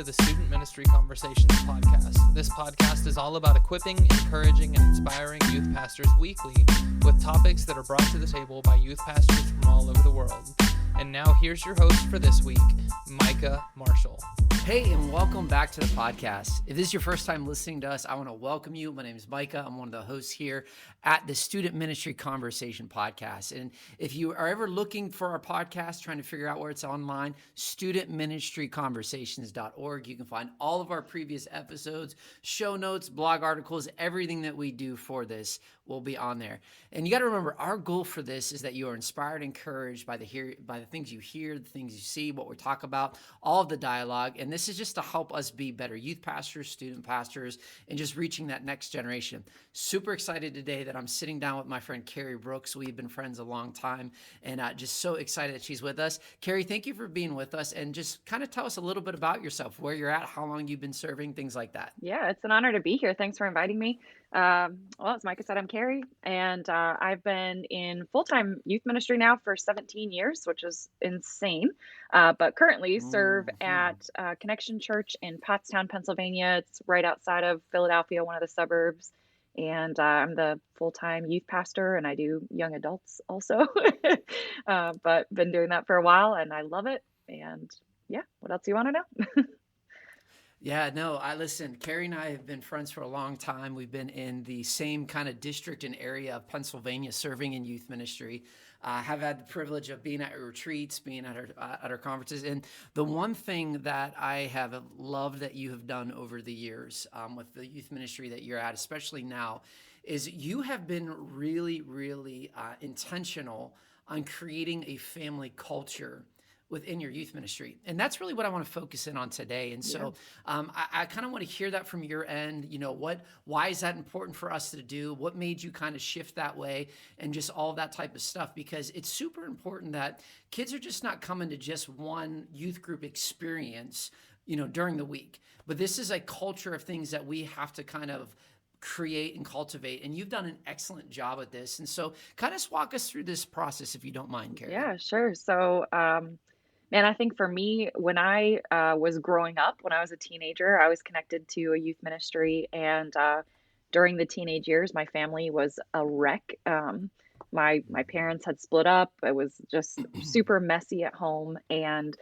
the Student Ministry Conversations podcast. This podcast is all about equipping, encouraging, and inspiring youth pastors weekly with topics that are brought to the table by youth pastors from all over the world. And now here's your host for this week, Micah Marshall. Hey, and welcome back to the podcast. If this is your first time listening to us, I want to welcome you. My name is Micah. I'm one of the hosts here at the Student Ministry Conversation podcast. And if you are ever looking for our podcast, trying to figure out where it's online, studentministryconversations.org. You can find all of our previous episodes, show notes, blog articles, everything that we do for this will be on there. And you got to remember, our goal for this is that you are inspired, encouraged by the things you hear, the things you see, what we talk about, all of the dialogue. And this is just to help us be better youth pastors, student pastors, and just reaching that next generation. Super excited today that I'm sitting down with my friend Carrie Brooks. We've been friends a long time, and just so excited that she's with us. Carrie, thank you for being with us, and just kind of tell us a little bit about yourself, where you're at, how long you've been serving, things like that. Yeah, it's an honor to be here. Thanks for inviting me. Well, as Micah said, I'm Carrie, and I've been in full-time youth ministry now for 17 years, which is insane. But currently serve at Connection Church in Pottstown, Pennsylvania. It's right outside of Philadelphia, one of the suburbs. And I'm the full-time youth pastor, and I do young adults also. But been doing that for a while, and I love it. And yeah, what else do you want to know? Yeah, no, listen, Carrie and I have been friends for a long time. We've been in the same kind of district and area of Pennsylvania, serving in youth ministry. Have had the privilege of being at her retreats, being at her conferences. And the one thing that I have loved that you have done over the years with the youth ministry that you're at, especially now, is you have been really, really intentional on creating a family culture within your youth ministry. And that's really what I want to focus in on today. And so I kind of want to hear that from your end. You know, why is that important for us to do? What made you kind of shift that way, and just all that type of stuff? Because it's super important that kids are just not coming to just one youth group experience, you know, during the week. But this is a culture of things that we have to kind of create and cultivate. And you've done an excellent job at this. And so kind of walk us through this process, if you don't mind, Carrie. Yeah, sure. So, man, I think for me, when I was growing up, when I was a teenager, I was connected to a youth ministry. And during the teenage years, my family was a wreck. My parents had split up. It was just super messy at home. And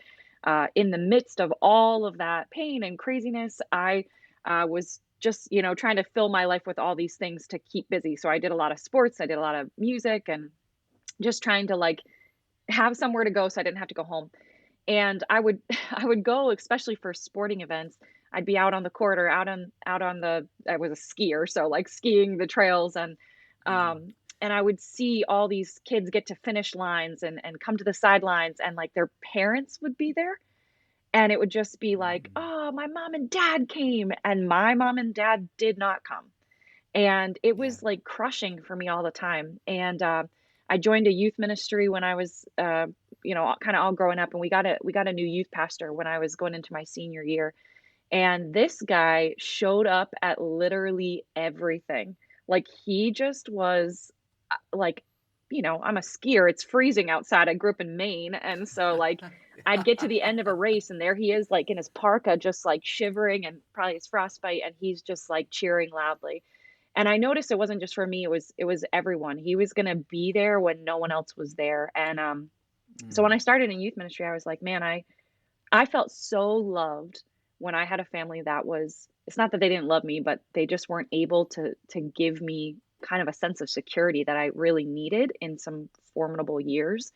in the midst of all of that pain and craziness, I was just, trying to fill my life with all these things to keep busy. So I did a lot of sports. I did a lot of music, and just trying to have somewhere to go so I didn't have to go home. And I would go, especially for sporting events. I'd be out on the court or out on the, I was a skier, so skiing the trails, and I would see all these kids get to finish lines and come to the sidelines, and their parents would be there. And it would just be oh, my mom and dad came, and my mom and dad did not come. And it was crushing for me all the time. And I joined a youth ministry when I was, kind of all growing up, and we got a new youth pastor when I was going into my senior year. And this guy showed up at literally everything. He just was I'm a skier. It's freezing outside. I grew up in Maine. And so I'd get to the end of a race, and there he is, in his parka, just shivering, and probably his frostbite. And he's just cheering loudly. And I noticed it wasn't just for me. It was everyone. He was going to be there when no one else was there. And so when I started in youth ministry, I was like, man, I felt so loved when I had a family that was, it's not that they didn't love me, but they just weren't able to give me kind of a sense of security that I really needed in some formidable years.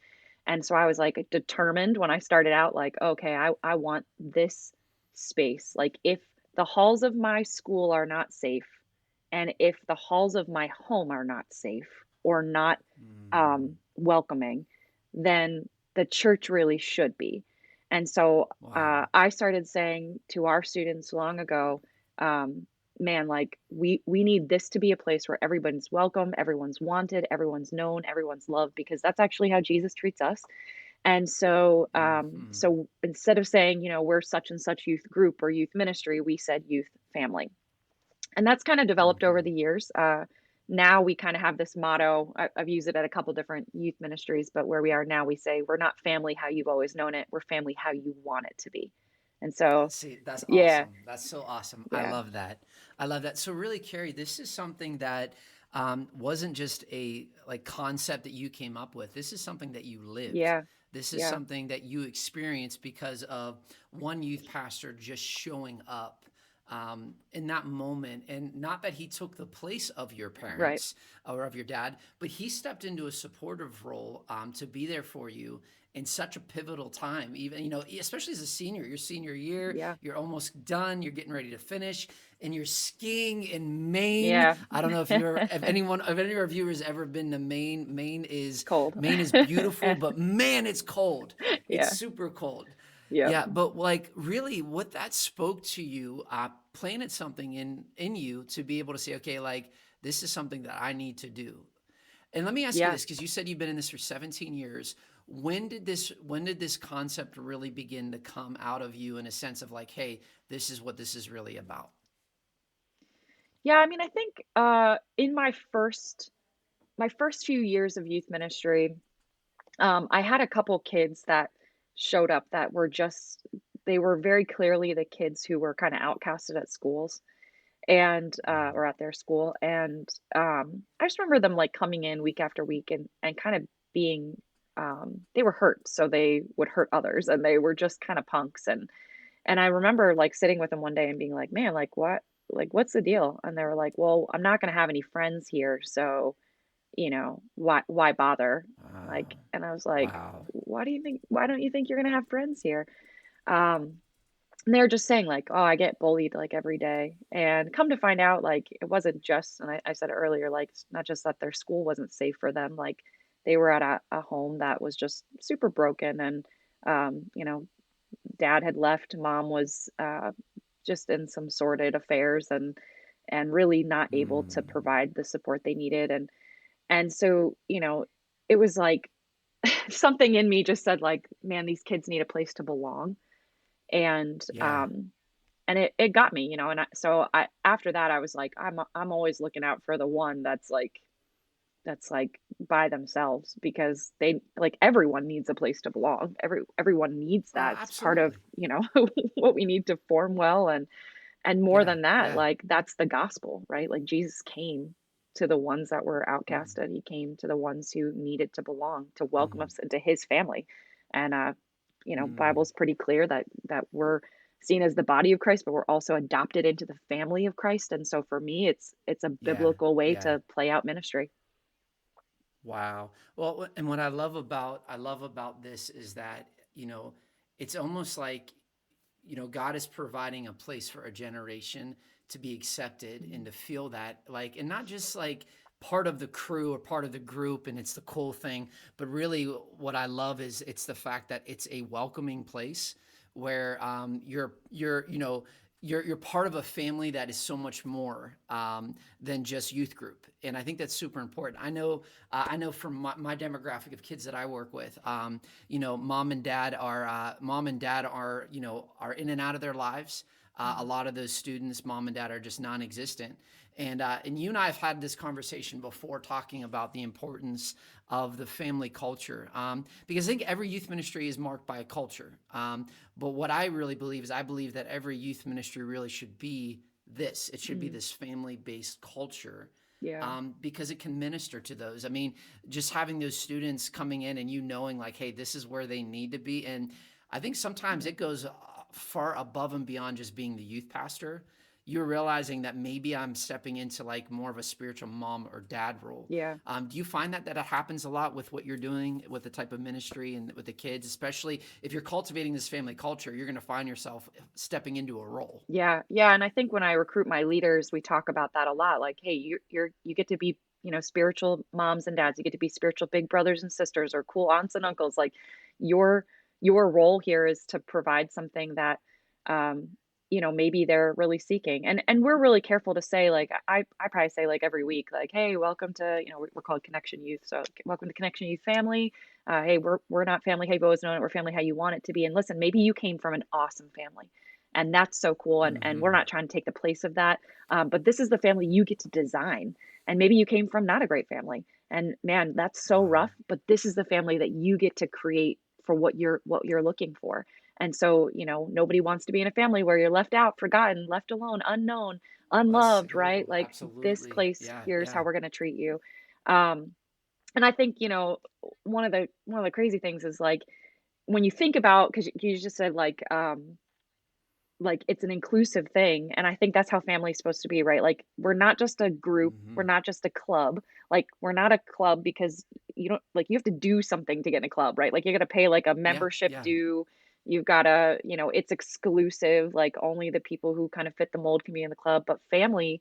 And so I was determined when I started out, okay, I want this space. If the halls of my school are not safe, and if the halls of my home are not safe or not welcoming, then the church really should be. And so I started saying to our students long ago, man, we need this to be a place where everybody's welcome, everyone's wanted, everyone's known, everyone's loved, because that's actually how Jesus treats us. And so, so instead of saying, we're such and such youth group or youth ministry, we said youth family. And that's kind of developed over the years. Now we kind of have this motto. I've used it at a couple different youth ministries, but where we are now, we say, we're not family how you've always known it. We're family how you want it to be. And so, See, that's yeah, awesome. That's so awesome. I yeah, love that. I love that. So really, Carrie, this is something that wasn't just a like concept that you came up with. This is something that you lived. yeah, This is yeah, something that you experienced because of one youth pastor just showing up in that moment. And not that he took the place of your right, parents or of your dad, but he stepped into a supportive role to be there for you in such a pivotal time. Even, you know, especially as a senior, your senior year, yeah, you're almost done, you're getting ready to finish, and you're skiing in Maine. yeah. I don't know if you're, if anyone, if any of our viewers ever been to Maine. It's cold. Maine is beautiful, but man, it's cold. It's Yeah, super cold. yep, Yeah, but like really, what that spoke to you, planted something in you to be able to say, okay, like this is something that I need to do. And let me ask you yeah. this, because you said you've been in this for 17 years. When did this concept really begin to come out of you in a sense of like, hey, this is what this is really about? Yeah, I mean, I think in my first few years of youth ministry, I had a couple kids that showed up that were just they were very clearly the kids who were kind of outcasted at schools and Wow. or at their school. And I just remember them like coming in week after week and kind of being they were hurt, so they would hurt others, and they were just kind of punks. And I remember like sitting with them one day and being like, man, like what's the deal? And they were like, well, I'm not going to have any friends here, so why bother? Like, Wow. and I was like, Wow. why don't you think you're gonna have friends here? And they were just saying like, oh, I get bullied like every day. And come to find out, like it wasn't just, and I said it earlier, like it's not just that their school wasn't safe for them, like they were at a home that was just super broken. And dad had left, mom was just in some sordid affairs and really not able to Mm, provide the support they needed. And so, it was like something in me just said like, man, these kids need a place to belong. And yeah. it got me, and so I after that I was like, I'm always looking out for the one that's like by themselves, because they like everyone needs a place to belong. Everyone needs that. It's part of, Absolutely. what we need to form well. And more Yeah. than that, Yeah. like that's the gospel, right? Like Jesus came to the ones that were Mm, outcasted. He came to the ones who needed to belong, to welcome mm, us into his family. And mm, Bible's pretty clear that we're seen as the body of Christ, but we're also adopted into the family of Christ. And so for me, it's a yeah. biblical way Yeah. to play out ministry. Wow. Well, and what I love about this is that, you know, it's almost like, you know, God is providing a place for a generation to be accepted and to feel that like, and not just like part of the crew or part of the group and it's the cool thing, but really what I love is it's the fact that it's a welcoming place where you're part of a family that is so much more than just youth group, and I think that's super important. I know from my demographic of kids that I work with, mom and dad are are in and out of their lives. A lot of those students, mom and dad are just non-existent. And you and I have had this conversation before, talking about the importance of the family culture, because I think every youth ministry is marked by a culture. But what I really believe is I believe that every youth ministry really should be this. It should be Mm, this family-based culture, yeah, because it can minister to those. I mean, just having those students coming in and you knowing like, hey, this is where they need to be. And I think sometimes yeah, it goes far above and beyond just being the youth pastor. You're realizing that maybe I'm stepping into like more of a spiritual mom or dad role. yeah. Do you find that it happens a lot with what you're doing with the type of ministry and with the kids, especially if you're cultivating this family culture, you're going to find yourself stepping into a role. Yeah, yeah, and I think when I recruit my leaders, we talk about that a lot. Like, hey, you get to be, spiritual moms and dads. You get to be spiritual big brothers and sisters or cool aunts and uncles. Like, your your role here is to provide something that, um, maybe they're really seeking. And we're really careful to say, like, I probably say like every week, like, hey, welcome to, we're called Connection Youth, so welcome to Connection Youth family. Hey, we're not family how you've always known it. We're family how you want it to be. And listen, maybe you came from an awesome family and that's so cool. And we're Mm-hmm. not trying to take the place of that. But this is the family you get to design. And maybe you came from not a great family. And man, that's so Wow. rough. But this is the family that you get to create for what you're looking for. And so, nobody wants to be in a family where you're left out, forgotten, left alone, unknown, unloved, right? Like, this Absolutely. place, Yeah. here's how Yeah. we're going to treat you. Um, and I think, one of the crazy things is like when you think about, because you just said like it's an inclusive thing, and I think that's how family is supposed to be, right? Like, we're not just a group, we're Hmm. not just a club. Like, we're not a club because you don't, like, you have to do something to get in a club, right? Like, you got to pay like a Yeah. membership Yeah. due. You've got to, it's exclusive, like only the people who kind of fit the mold can be in the club. But family,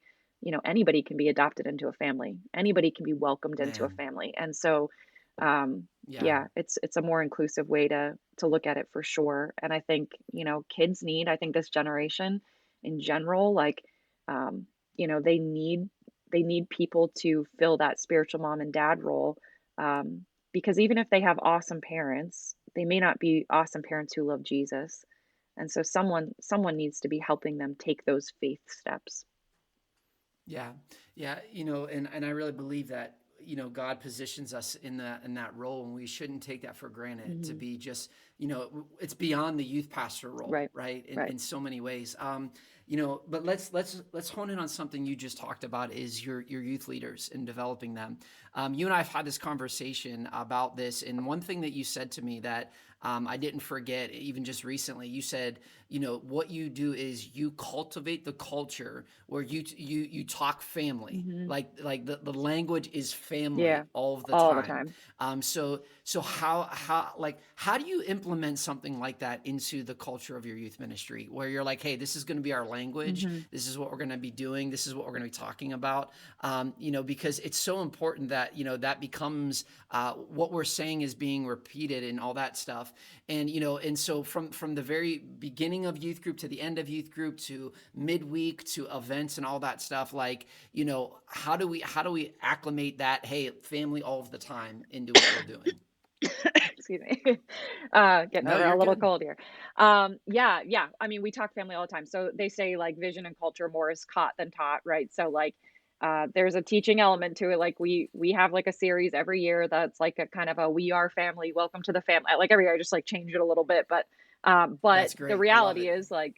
anybody can be adopted into a family, anybody can be welcomed into a Man. family. And so Yeah. yeah, it's a more inclusive way to look at it for sure. And I think, kids need, I think this generation in general, like, um, they need people to fill that spiritual mom and dad role. Um, because even if they have awesome parents, they may not be awesome parents who love Jesus. And so someone needs to be helping them take those faith steps. Yeah, yeah, and I really believe that God positions us in that role, and we shouldn't take that for granted to Hmm. be just it's beyond the youth pastor role, Right. right? In Right. in so many ways. But let's hone in on something you just talked about is your youth leaders and developing them. You and I have had this conversation about this, and one thing that you said to me that I didn't forget, even just recently, you said, what you do is you cultivate the culture where you talk family, Hmm. like the language is family Yeah. all of the All the time. time. So how do you implement something like that into the culture of your youth ministry, where you're like, hey, this is going to be our language, Hmm. this is what we're going to be doing, this is what we're going to be talking about, because it's so important that that becomes what we're saying is being repeated and all that stuff. And so from the very beginning of youth group to the end of youth group to midweek to events and all that stuff, like, how do we acclimate that, hey, family all of the time, into what we're doing? Excuse me. Getting No, over a you're little good. cold here. Yeah, yeah. I mean, we talk family all the time. So they say like vision and culture more is caught than taught, right? So like, there's a teaching element to it. Like we have like a series every year that's like a kind of a "We Are Family, Welcome to the Family." Like every year, I just like change it a little bit, but That's the great. I love reality it. is like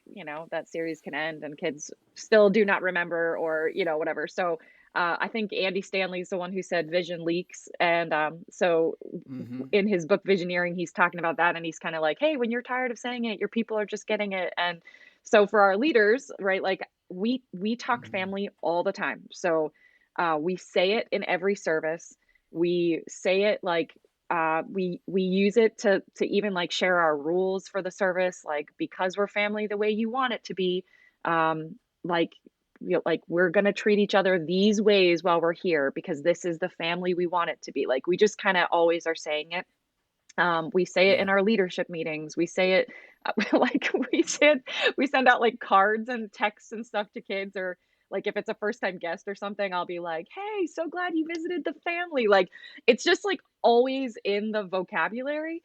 that series can end and kids still do not remember or whatever. So I think Andy Stanley's the one who said vision leaks, and so Hmm. in his book Visioneering, he's talking about that, and he's kind of like, hey, when you're tired of saying it, your people are just getting it. And so for our leaders, right, like we talk Hmm. family all the time. So we say it in every service. We say it like we use it to even like share our rules for the service, like because we're family the way you want it to be. Like like we're going to treat each other these ways while we're here because this is the family we want it to be. Like we just kind of always are saying it. We say it Yeah. in our leadership meetings. We say it like we send out like cards and texts and stuff to kids, or like if it's a first time guest or something, I'll be like, "Hey, so glad you visited the family." Like it's just like always in the vocabulary.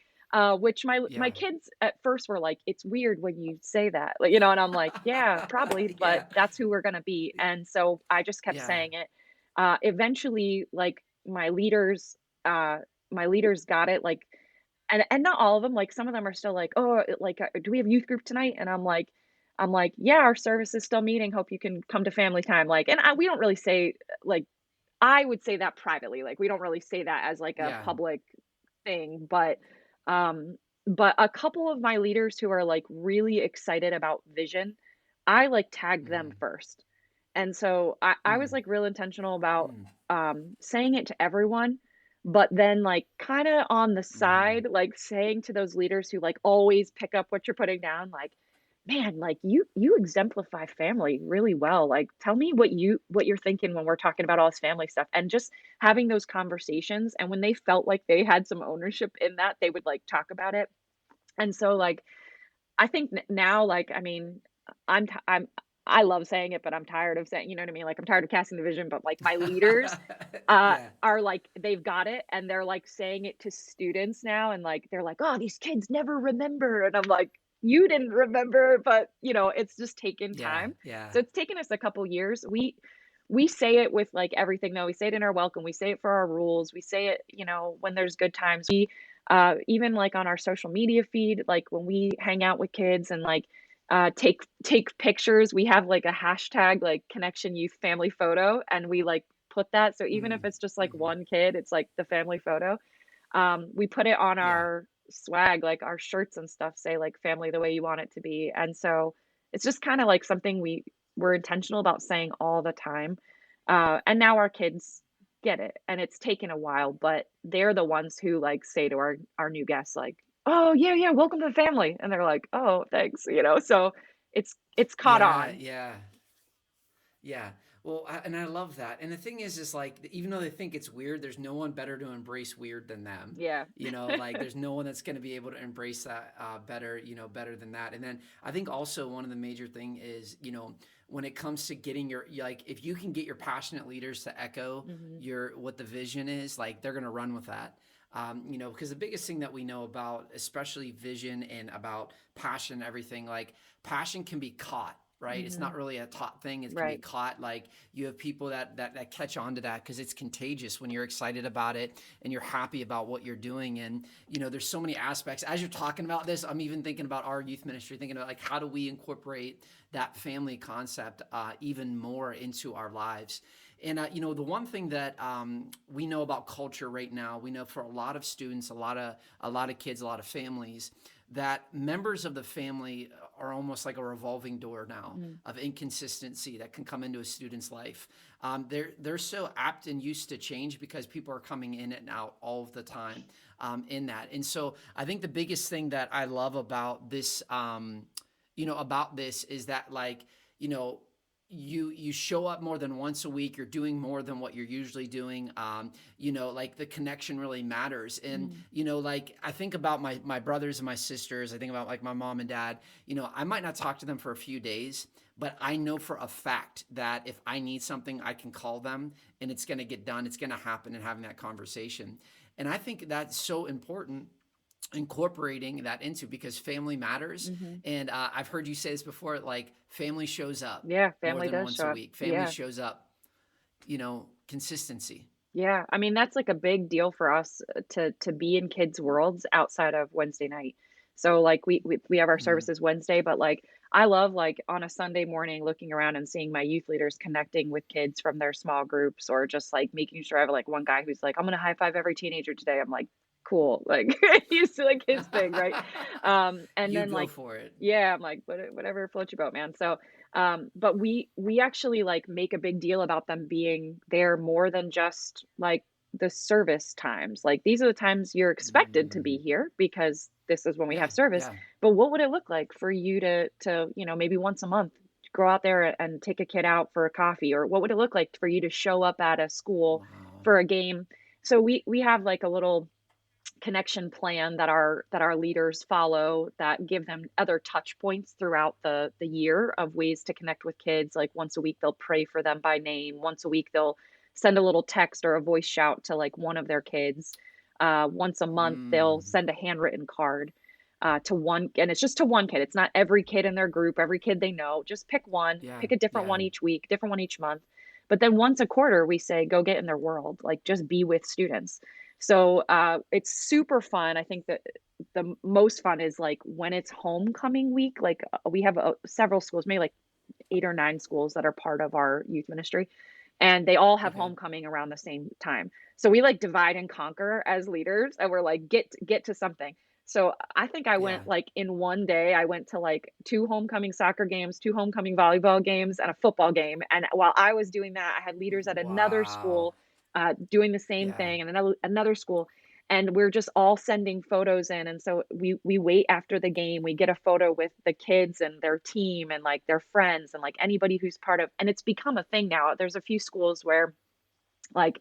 Which my Yeah. kids at first were like, "It's weird when you say that," like and I'm like, "Yeah, probably, but Yeah. that's who we're gonna be." And so I just kept Yeah. saying it. Eventually, like uh, my leaders got it. Like and not all of them, like, some of them are still like, "Oh, like, do we have youth group tonight?" And I'm like, "Yeah, our service is still meeting, hope you can come to family time," like, and we don't really say, like I would say that privately, like, we don't really say that as, like, a Yeah. public thing, um but a couple of my leaders who are, like, really excited about vision, I, like, tagged them Hmm. first. And so I was, Mm. like, real intentional about, Mm. saying it to everyone, but then, like, kinda on the Hmm. side, like, saying to those leaders who, like, always pick up what you're putting down, like, "Man, like, you exemplify family really well, like, tell me what you're thinking when we're talking about all this family stuff," and just having those conversations, and when they felt like they had some ownership in that, they would, like, talk about it. And so, like, I think now, like, I mean, I love saying it, but I'm tired of saying, you know what I mean? Like, I'm tired of casting the vision, but like my leaders, Yeah. are like, they've got it and they're like saying it to students now. And like, they're like, oh, these kids never remember. And I'm like, you didn't remember, but it's just taken Yeah. time. Yeah. So it's taken us a couple years. We say it with like everything though. We say it in our welcome. We say it for our rules. We say it, when there's good times. Even like on our social media feed, like when we hang out with kids and like take pictures, we have like a hashtag like connection youth family photo, and we like put that. So even if Mm, it's just like mhm. one kid, it's like the family photo. We put it on Yeah. our swag, like our shirts and stuff say like family the way you want it to be. And so it's just kind of like something we're intentional about saying all the time. And now our kids get it. And it's taken a while, but they're the ones who like say to our new guests like, "Oh, yeah, yeah, welcome to the family." And they're like, "Oh, thanks," you know. So it's caught Yeah, on. yeah. Yeah. Well, and I love that. And the thing is like, even though they think it's weird, there's no one better to embrace weird than them. Yeah. Like there's no one that's going to be able to embrace that better, better than that. And then I think also one of the major thing is, when it comes to getting like, if you can get your passionate leaders to echo Hmm. what the vision is, like they're going to run with that. Because the biggest thing that we know about, especially vision and about passion and everything, like passion can be caught, right? It's Hmm. not really a taught thing. It can be Right. caught. Like you have people that catch on to that because it's contagious when you're excited about it and you're happy about what you're doing. And, there's so many aspects. As you're talking about this, I'm even thinking about our youth ministry, thinking about like, how do we incorporate that family concept even more into our lives? And the one thing that we know about culture right now, we know for a lot of students, a lot of kids, a lot of families, that members of the family are almost like a revolving door now Mm. of inconsistency that can come into a student's life. They're so apt and used to change because people are coming in and out all of the time in that. And so I think the biggest thing that I love about this, is that like, you know, you show up more than once a week. You're doing more than what you're usually doing. Like the connection really matters. And Mm. like I think about my brothers and my sisters. I think about like my mom and dad. I might not talk to them for a few days, but I know for a fact that if I need something, I can call them and it's going to get done. It's going to happen, and having that conversation. And I think that's so important, incorporating that into, because family matters. Hmm. And I've heard you say this before, like family shows up Yeah, more family than does once show a up. week. Family Yeah. shows up, consistency. Yeah, I mean, that's like a big deal for us to be in kids' worlds outside of Wednesday night. So like we have our Mm, services Wednesday, but like I love like on a Sunday morning looking around and seeing my youth leaders connecting with kids from their small groups, or just like making sure I have like one guy who's like, "I'm gonna high five every teenager today." I'm like, cool. Like he's like his thing, right? And you then go like for it. yeah, I'm like, whatever floats your boat, man. So but we actually like make a big deal about them being there more than just like the service times. Like these are the times you're expected to be Mm, here because this is when we yeah, have service. yeah. But what would it look like for you to, maybe once a month go out there and take a kid out for a coffee? Or what would it look like for you to show up at a school Wow. for a game? So we have like a little connection plan that our leaders follow, that give them other touch points throughout the year of ways to connect with kids. Like once a week they'll pray for them by name. Once a week they'll send a little text or a voice shout to like one of their kids. Once a month they'll Mm, send a handwritten card to one, and it's just to one kid. It's not every kid in their group, every kid they know. Just pick one, yeah, pick a different yeah. one each week, different one each month. But then once a quarter we say go get in their world, like just be with students. So it's super fun. I think that the most fun is like when it's homecoming week. Like we have several schools, maybe like 8 or 9 schools that are part of our youth ministry, and they all have Okay. homecoming around the same time. So we like divide and conquer as leaders, and we're like get to something. So I think I Yeah. went like in one day, I went to like 2 homecoming soccer games, 2 homecoming volleyball games, and a football game. And while I was doing that, I had leaders at another Wow. school doing the same Yeah. thing, and another school, and we're just all sending photos in. And so we wait after the game, we get a photo with the kids and their team and like their friends and like anybody who's part of, and it's become a thing now. There's a few schools where like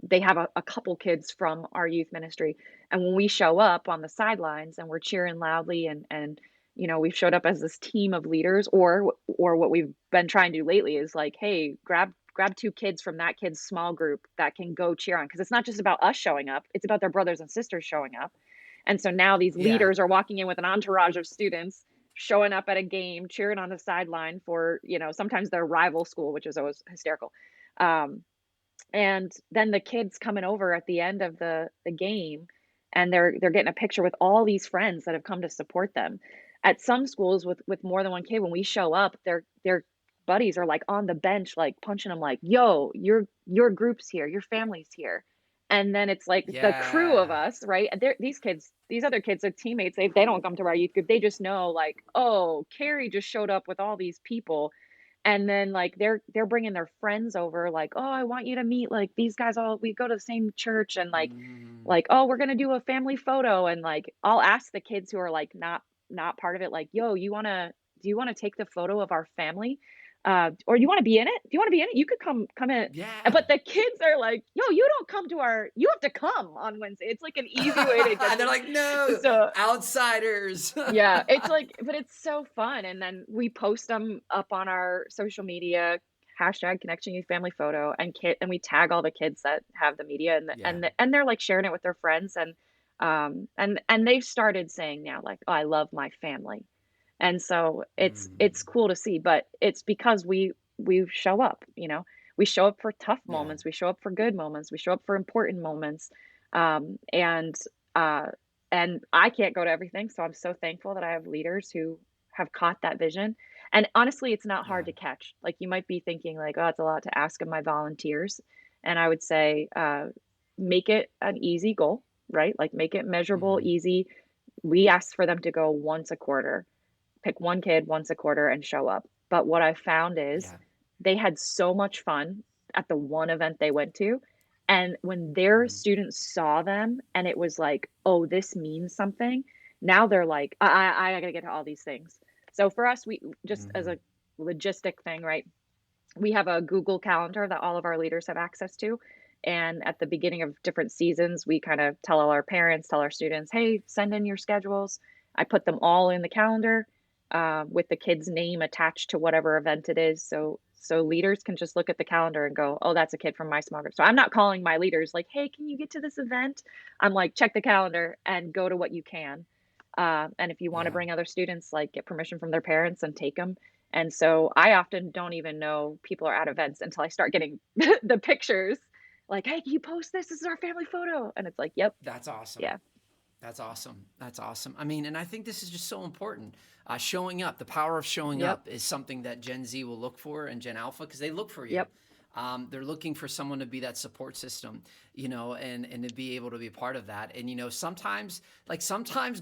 they have a couple kids from our youth ministry, and when we show up on the sidelines and we're cheering loudly, and we've showed up as this team of leaders, or what we've been trying to do lately is like, hey, grab 2 kids from that kid's small group that can go cheer on, because it's not just about us showing up, it's about their brothers and sisters showing up. And so now these Yeah. leaders are walking in with an entourage of students, showing up at a game, cheering on the sideline for, sometimes their rival school, which is always hysterical. um, and then the kids coming over at the end of the game, and they're getting a picture with all these friends that have come to support them. At some schools with more than one kid, when we show up, their buddies are like on the bench, like punching them, like, "Yo, your group's here, your family's here." And then it's like the crew of Yeah. us, right? These kids, these other kids are teammates. They don't come to our youth group. They just know, like, oh, Carrie just showed up with all these people, and then like they're bringing their friends over, like, oh, I want you to meet like these guys. All we go to the same church, and Mm, oh, we're gonna do a family photo, and like I'll ask the kids who are like not part of it, like, yo, do you want to take the photo of our family? Or you want to be in it? Do you want to be in it? You could come in. yeah. But the kids are like, yo, you don't come to you have to come on Wednesday. It's like an easy way to get And they're them. like, no, So outsiders. yeah, it's like, but it's so fun. And then we post them up on our social media, hashtag Connection Youth Family Photo, and we tag all the kids that have the media, Yeah. and they're like sharing it with their friends, and they've started saying now, like, oh, I love my family. And so it's Mm, cool to see, but it's because we show up, we show up for tough yeah. moments, we show up for good moments, we show up for important moments. Um, and uh, and I can't go to everything, so I'm so thankful that I have leaders who have caught that vision. And honestly, it's not hard Yeah. to catch. Like, you might be thinking like, oh, it's a lot to ask of my volunteers. And I would say, make it an easy goal, right? Like, make it measurable, Hmm. easy. We ask for them to go once a quarter, pick one kid once a quarter and show up. But what I found is Yeah. they had so much fun at the one event they went to. And when their Mhm. students saw them and it was like, oh, this means something, now they're like, I gotta get to all these things. So for us, we just, as Mhm. a logistic thing, right? We have a Google Calendar that all of our leaders have access to. And at the beginning of different seasons, we kind of tell all our parents, tell our students, hey, send in your schedules. I put them all in the calendar, with the kid's name attached to whatever event it is. So leaders can just look at the calendar and go, oh, that's a kid from my small group. So I'm not calling my leaders like, hey, can you get to this event? I'm like, check the calendar and go to what you can. And if you want to Yeah. bring other students, like, get permission from their parents and take them. And so I often don't even know people are at events until I start getting the pictures. Like, hey, can you post this? This is our family photo. And it's like, yep, That's awesome. yeah, That's awesome. That's awesome. I mean, and I think this is just so important. Showing up, the power of showing yep, up is something that Gen Z will look for, and Gen Alpha, because they look for you. yep, They're looking for someone to be that support system, and to be able to be a part of that. And sometimes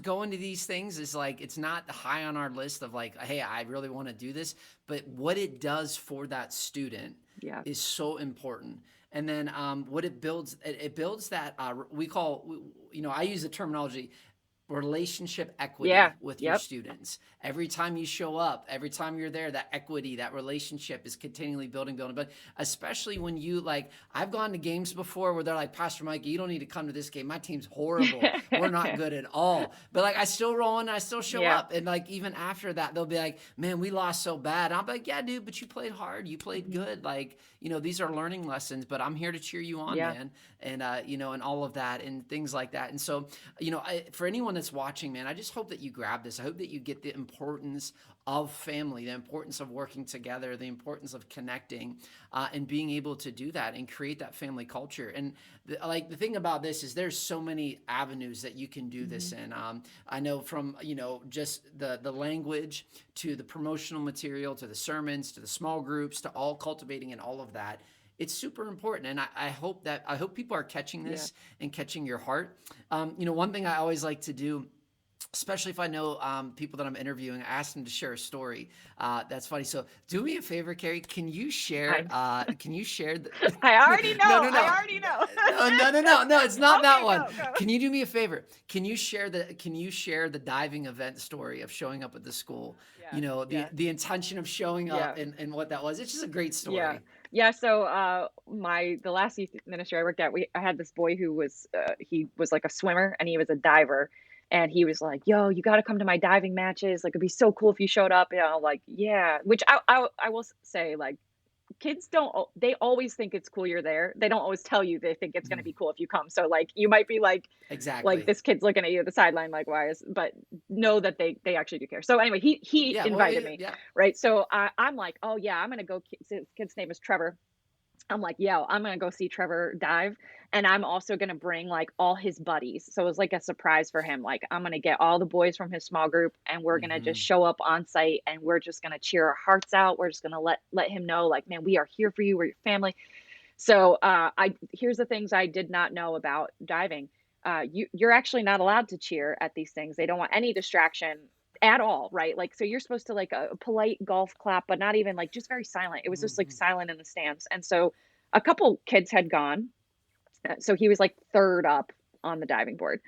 going to these things is like, it's not high on our list of like, hey, I really want to do this, but what it does for that student yeah, is so important. And then what it builds that I use the terminology relationship yeah, equity with your yep, students. Every time you show up, every time you're there, that equity, that relationship is continually building. But especially when I've gone to games before where they're like, Pastor Mike, you don't need to come to this game. My team's horrible. We're not good at all. But like, I still roll in, I still show yeah, up. And like, even after that, they'll be like, man, we lost so bad. And I'll be like, yeah, dude, but you played hard. You played mhm, good. Like, these are learning lessons, but I'm here to cheer you on, yeah, man. And, and all of that and things like that. And so, for anyone that's watching, man, I just hope that you grab this. I hope that you get the importance of family, the importance of working together, the importance of connecting, and being able to do that and create that family culture. And the thing about this is there's so many avenues that you can do this mhm, in. I know from, just the language to the promotional material, to the sermons, to the small groups, to all cultivating and all of that. It's super important, and I hope people are catching yeah. this and catching your heart. One thing I always like to do, especially if I know people that I'm interviewing, I ask them to share a story. That's funny. So do me a favor, Carrie. Can you share? I Can you share? I already No, know. no, I no, already know. no. It's not that Okay, one. go, go. Can you do me a favor? Can you share the diving event story of showing up at the school? Yeah, The yeah, intention of showing yeah. up and what that was. It's just a great Yeah. story. Yeah, so the last youth ministry I worked at, I had this boy who was he was like a swimmer and he was a diver, and he was like, "Yo, you got to come to my diving matches. Like, it'd be so cool if you showed up." Like, yeah, which I will say, like, kids they always think it's cool you're there. They don't always tell you they think it's going to Mm, be cool if you come. So like you might be like exactly. this kid's looking at you at the sideline like, why is, but know that they actually do care. So anyway, he Yeah. Well, invited me, yeah. right? So I'm like, oh yeah, I'm gonna go. His kid's name is Trevor. I'm like, yo, I'm gonna go see Trevor dive, and I'm also gonna bring like all his buddies. So it was like a surprise for him. Like, I'm gonna get all the boys from his small group, and we're gonna just Hmm. show up on site, and we're just gonna cheer our hearts out. We're just gonna let him know, like, man, we are here for you. We're your family. So I here's the things I did not know about diving. You're actually not allowed to cheer at these things. They don't want any distraction at all, right? Like, so you're supposed to like a polite golf clap, but not even like, just very silent. It was just like Hmm. silent in the stands. And so a couple kids had gone. So he was like third up on the diving board.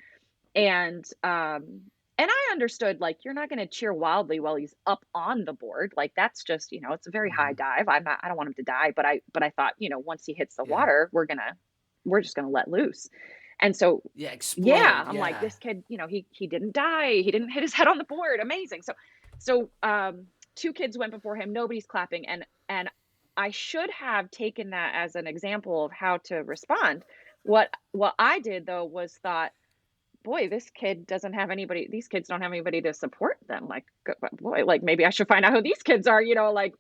And I understood, like, you're not going to cheer wildly while he's up on the board. Like, that's just, it's a very high Hmm. dive. I don't want him to die, but I thought, once he hits the Yeah. water, we're just going to let loose. And so, Yeah. yeah, Explode. I'm like, Yeah. this kid, he didn't die. He didn't hit his head on the board. Amazing. So two kids went before him. Nobody's clapping. And I should have taken that as an example of how to respond. What I did though was thought, boy, these kids don't have anybody to support them. Like, boy, like maybe I should find out who these kids are,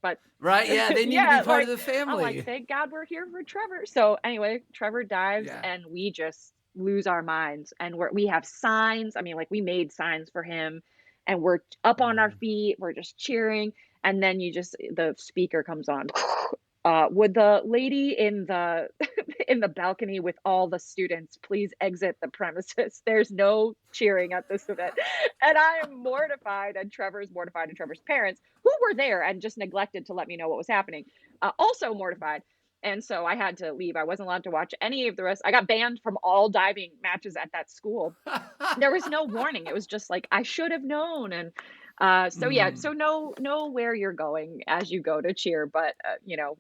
but Right. Yeah. They need to be yeah, part of like the I'm like, family. thank God we're here for Trevor. So anyway, Trevor dives Yeah. and we just lose our minds. And we have signs. I mean, like we made signs for him and we're up on our Hmm. feet. We're just cheering. And then the speaker comes on. Would the lady in the in the balcony with all the students please exit the premises? There's no cheering at this event. And I am mortified, and Trevor's mortified, and Trevor's parents, who were there and just neglected to let me know what was happening, also mortified. And so I had to leave. I wasn't allowed to watch any of the rest. I got banned from all diving matches at that school. There was no warning. It was just like, I should have known. And so yeah, Hmm. so know where you're going as you go to cheer. But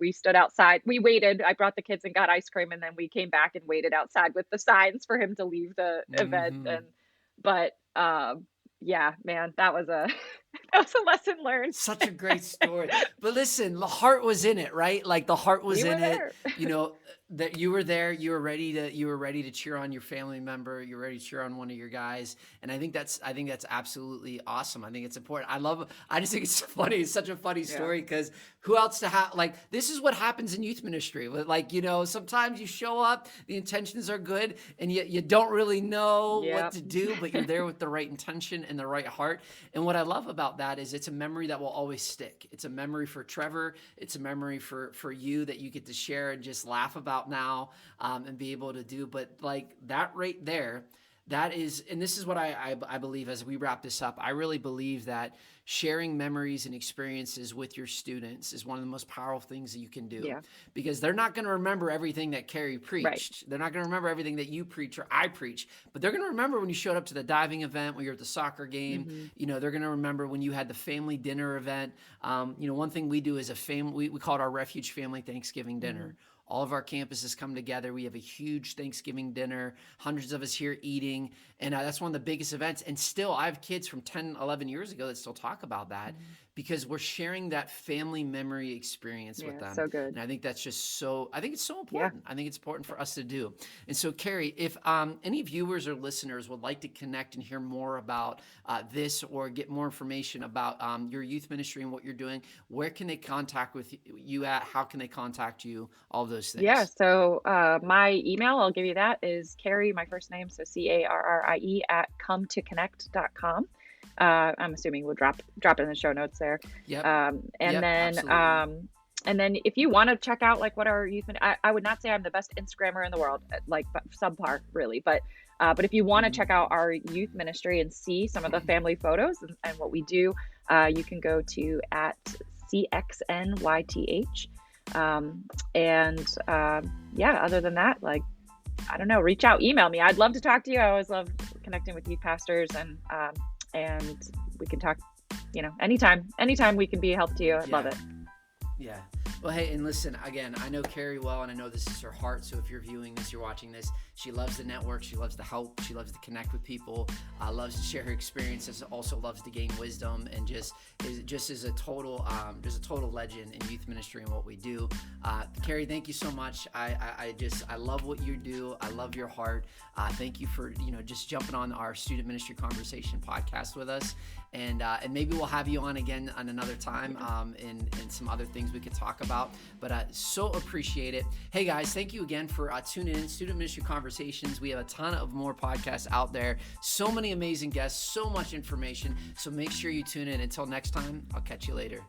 we stood outside. We waited. I brought the kids and got ice cream, and then we came back and waited outside with the signs for him to leave the event. Hmm. But yeah, man, that was a that was a lesson learned. Such a great story. But listen, the heart was in it, right? Like the heart was We were in it. there. You know, that you were there, you were ready to cheer on your family member, you were ready to cheer on one of your guys. And I think that's absolutely awesome. I think it's important. I just think it's funny. It's such a funny Yeah. story because who else to have, like, this is what happens in youth ministry. Like, sometimes you show up, the intentions are good, and yet you don't really know what Yep. to do, but you're there with the right intention and the right heart. And what I love about that is it's a memory that will always stick. It's a memory for Trevor. It's a memory for you that you get to share and just laugh about now, and be able to do. But like that right there, that is, and this is what I believe as we wrap this up. I really believe that sharing memories and experiences with your students is one of the most powerful things that you can do, Yeah. because they're not going to remember everything that Carrie Right. preached. They're not going to remember everything that you preach or I preach, but they're going to remember when you showed up to the diving event, when you're at the soccer game. Hmm. They're going to remember when you had the family dinner event. One thing we do is a family, we call it our Refuge Family Thanksgiving dinner. Hmm. All of our campuses come together. We have a huge Thanksgiving dinner, hundreds of us here eating. And that's one of the biggest events. And still, I have kids from 10, 11 years ago that still talk about that, because we're sharing that family memory experience with Yeah. them. So good. And I think that's just I think it's so Yeah. important. I think it's important for us to do. And so, Carrie, if any viewers or listeners would like to connect and hear more about this, or get more information about your youth ministry and what you're doing, where can they contact with you at? How can they contact you? All of those Yeah, things. so my email, I'll give you that, is Carrie, my first name, so Carrie at cometoconnect.com. I'm assuming we'll drop it in the show notes there. Yep. And Yep. then Absolutely. if you want to check out like what our I would not say I'm the best Instagrammer in the world, like subpar really, but if you want to Mhm. check out our youth ministry and see some of the family photos and what we do, you can go to at CXNYTH. Yeah, other than that, like, I don't know, reach out, email me. I'd love to talk to you. I always love connecting with youth pastors, and we can talk, anytime we can be a help to you. I'd love Yeah. it. Yeah. Well, hey, and listen, again, I know Carrie well, and I know this is her heart. So if you're viewing this, you're watching this, she loves the network. She loves to help. She loves to connect with people, loves to share her experiences, also loves to gain wisdom, and just is a total, just a total legend in youth ministry and what we do. Carrie, thank you so much. I love what you do. I love your heart. Thank you for, just jumping on our Student Ministry Conversation podcast with us. And maybe we'll have you on again on another time, and some other things we could talk about. But so appreciate it. Hey guys, thank you again for tuning in. Student Ministry Conversations. We have a ton of more podcasts out there. So many amazing guests, so much information. So make sure you tune in. Until next time, I'll catch you later.